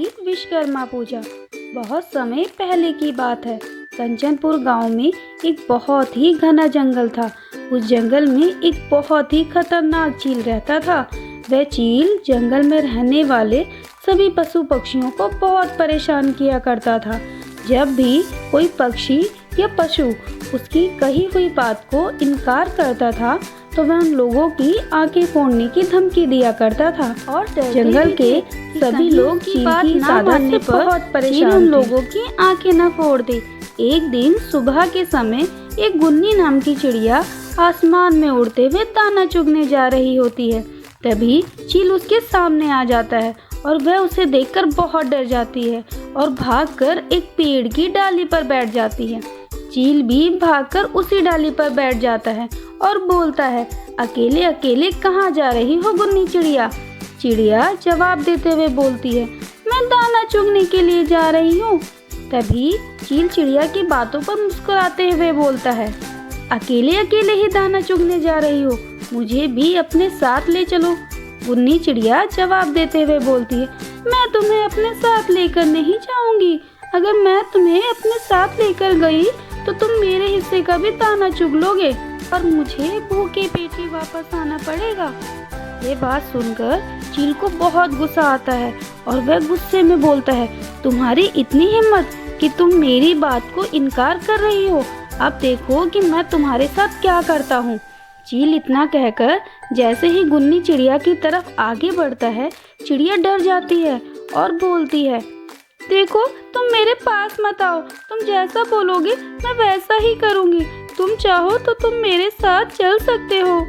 थी विश्वकर्मा पूजा। बहुत समय पहले की बात है। कंचनपुर गांव में एक बहुत ही घना जंगल था। उस जंगल में एक बहुत ही खतरनाक चील रहता था। वह चील जंगल में रहने वाले सभी पशु पक्षियों को बहुत परेशान किया करता था। जब भी कोई पक्षी या पशु उसकी कही हुई बात को इनकार करता था तो वह उन लोगों की आंखें फोड़ने की धमकी दिया करता था। और जंगल के सभी लोग चील की इस आदत से बहुत परेशान थे। उन लोगों की आंखें न फोड़ दे। एक दिन सुबह के समय एक गुन्नी नाम की चिड़िया आसमान में उड़ते हुए दाना चुगने जा रही होती है। तभी चील उसके सामने आ जाता है और वह उसे देखकर बहुत डर जाती है और भागकर एक पेड़ की डाली पर बैठ जाती है। चील भी भागकर उसी डाली पर बैठ जाता है और बोलता है, अकेले अकेले कहाँ जा रही हो गुन्नी चिड़िया? चिड़िया जवाब देते हुए बोलती है, मैं दाना चुगने के लिए जा रही हूँ। तभी चील चिड़िया की बातों पर मुस्कुराते हुए बोलता है, अकेले अकेले ही दाना चुगने जा रही हो, मुझे भी अपने साथ ले चलो। गुन्नी चिड़िया जवाब देते हुए बोलती है, मैं तुम्हें अपने साथ लेकर नहीं जाऊंगी। अगर मैं तुम्हें अपने साथ लेकर गई तो तुम मेरे हिस्से का भी दाना चुग लोगे और मुझे भूखे पेट वापस आना पड़ेगा। ये बात सुनकर चील को बहुत गुस्सा आता है और वह गुस्से में बोलता है, तुम्हारी इतनी हिम्मत कि तुम मेरी बात को इनकार कर रही हो। अब देखो कि मैं तुम्हारे साथ क्या करता हूँ। चील इतना कहकर जैसे ही गुन्नी चिड़िया की तरफ आगे बढ़ता है, चिड़िया डर जाती है और बोलती है, देखो तुम मेरे पास मत आओ, तुम जैसा बोलोगे मैं वैसा ही करूँगी। तुम चाहो तो तुम मेरे साथ चल सकते हो।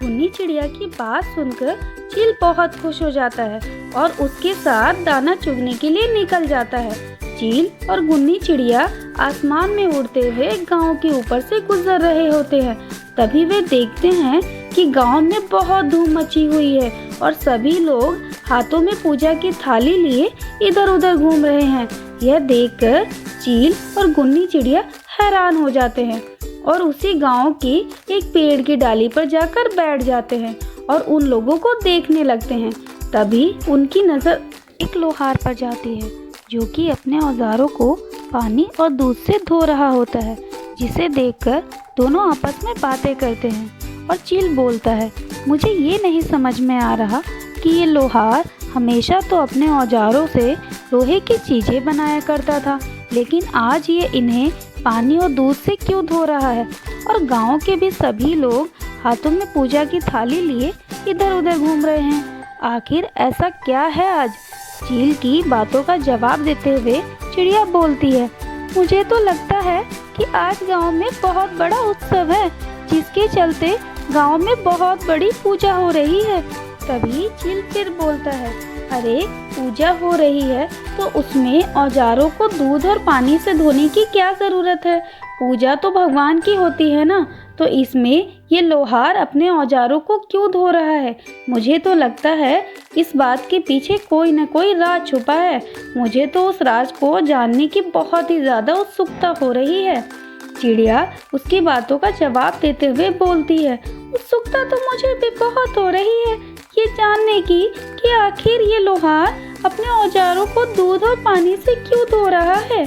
गुन्नी चिड़िया की बात सुनकर चील बहुत खुश हो जाता है और उसके साथ दाना चुगने के लिए निकल जाता है। चील और गुन्नी चिड़िया आसमान में उड़ते हुए गांव के ऊपर से गुजर रहे होते हैं। तभी वे देखते हैं कि गांव में बहुत धूम मची हुई है और सभी लोग हाथों में पूजा की थाली लिए इधर उधर घूम रहे हैं। यह देखकर चील और गुन्नी चिड़िया हैरान हो जाते हैं और उसी गांव की एक पेड़ की डाली पर जाकर बैठ जाते हैं और उन लोगों को देखने लगते हैं। तभी उनकी नज़र एक लोहार पर जाती है जो कि अपने औजारों को पानी और दूध से धो रहा होता है, जिसे देखकर दोनों आपस में बातें करते हैं। और चील बोलता है, मुझे ये नहीं समझ में आ रहा कि ये लोहार हमेशा तो अपने औजारों से लोहे की चीज़ें बनाया करता था, लेकिन आज ये इन्हें पानी और दूध से क्यों धो रहा है? और गांव के भी सभी लोग हाथों में पूजा की थाली लिए इधर उधर घूम रहे हैं। आखिर ऐसा क्या है आज? चील की बातों का जवाब देते हुए चिड़िया बोलती है, मुझे तो लगता है कि आज गांव में बहुत बड़ा उत्सव है, जिसके चलते गांव में बहुत बड़ी पूजा हो रही है। तभी चील फिर बोलता है, अरे पूजा हो रही है तो उसमें औजारों को दूध और पानी से धोने की क्या ज़रूरत है? पूजा तो भगवान की होती है ना, तो इसमें ये लोहार अपने औजारों को क्यों धो रहा है? मुझे तो लगता है इस बात के पीछे कोई न कोई राज छुपा है। मुझे तो उस राज को जानने की बहुत ही ज़्यादा उत्सुकता हो रही है। चिड़िया उसकी बातों का जवाब देते हुए बोलती है, उत्सुकता तो मुझे भी बहुत हो रही है ये जानने की कि आखिर ये लोहार अपने औजारों को दूध और पानी से क्यों धो रहा है।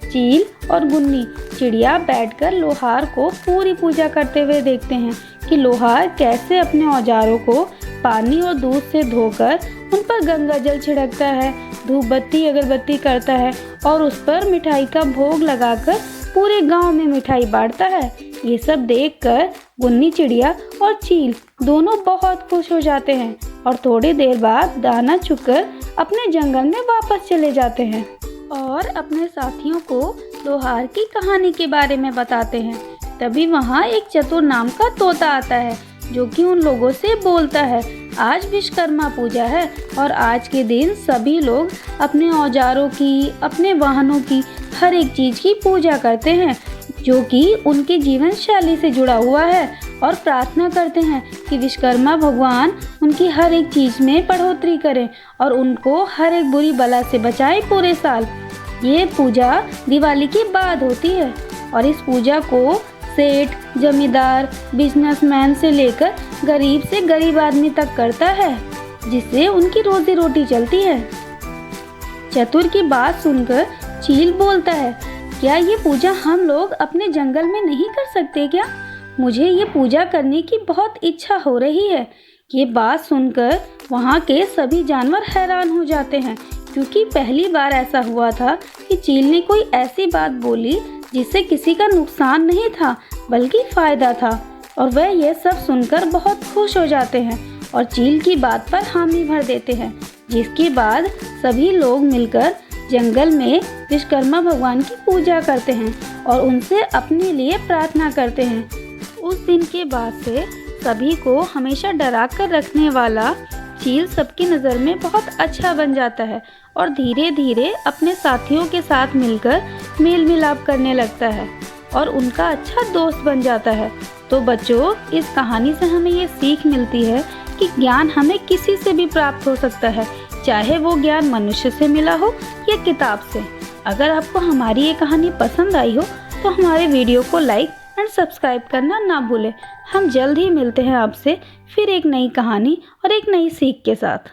चील और गुन्नी चिड़िया बैठकर लोहार को पूरी पूजा करते हुए देखते हैं कि लोहार कैसे अपने औजारों को पानी और दूध से धोकर उन पर गंगा जल छिड़कता है, धूप बत्ती अगरबत्ती करता है और उस पर मिठाई का भोग लगाकर पूरे गांव में मिठाई बांटता है। ये सब देखकर गुन्नी चिड़िया और चील दोनों बहुत खुश हो जाते हैं और थोड़ी देर बाद दाना चुगकर अपने जंगल में वापस चले जाते हैं और अपने साथियों को लोहार की कहानी के बारे में बताते हैं। तभी वहाँ एक चतुर नाम का तोता आता है जो कि उन लोगों से बोलता है, आज विश्वकर्मा पूजा है और आज के दिन सभी लोग अपने औजारों की, अपने वाहनों की, हर एक चीज़ की पूजा करते हैं जो कि उनके जीवन शैली से जुड़ा हुआ है और प्रार्थना करते हैं कि विश्वकर्मा भगवान उनकी हर एक चीज़ में बढ़ोतरी करें और उनको हर एक बुरी बला से बचाएं पूरे साल। ये पूजा दिवाली के बाद होती है और इस पूजा को सेठ, जमींदार, बिजनेसमैन से लेकर गरीब से गरीब आदमी तक करता है, जिससे उनकी रोजी रोटी चलती है। चतुर की बात सुनकर चील बोलता है, क्या ये पूजा हम लोग अपने जंगल में नहीं कर सकते क्या? मुझे ये पूजा करने की बहुत इच्छा हो रही है। ये बात सुनकर वहाँ के सभी जानवर हैरान हो जाते हैं, क्योंकि पहली बार ऐसा हुआ था कि चील ने कोई ऐसी बात बोली जिससे किसी का नुकसान नहीं था बल्कि फ़ायदा था। और वह यह सब सुनकर बहुत खुश हो जाते हैं और चील की बात पर हामी भर देते हैं, जिसके बाद सभी लोग मिलकर जंगल में विश्वकर्मा भगवान की पूजा करते हैं और उनसे अपने लिए प्रार्थना करते हैं। उस दिन के बाद से सभी को हमेशा डरा कर रखने वाला चील सबकी नज़र में बहुत अच्छा बन जाता है और धीरे धीरे अपने साथियों के साथ मिलकर मेल मिलाप करने लगता है और उनका अच्छा दोस्त बन जाता है। तो बच्चों, इस कहानी से हमें ये सीख मिलती है कि ज्ञान हमें किसी से भी प्राप्त हो सकता है, चाहे वो ज्ञान मनुष्य से मिला हो या किताब से। अगर आपको हमारी ये कहानी पसंद आई हो तो हमारे वीडियो को लाइक एंड सब्सक्राइब करना ना भूलें। हम जल्द ही मिलते हैं आपसे फिर एक नई कहानी और एक नई सीख के साथ।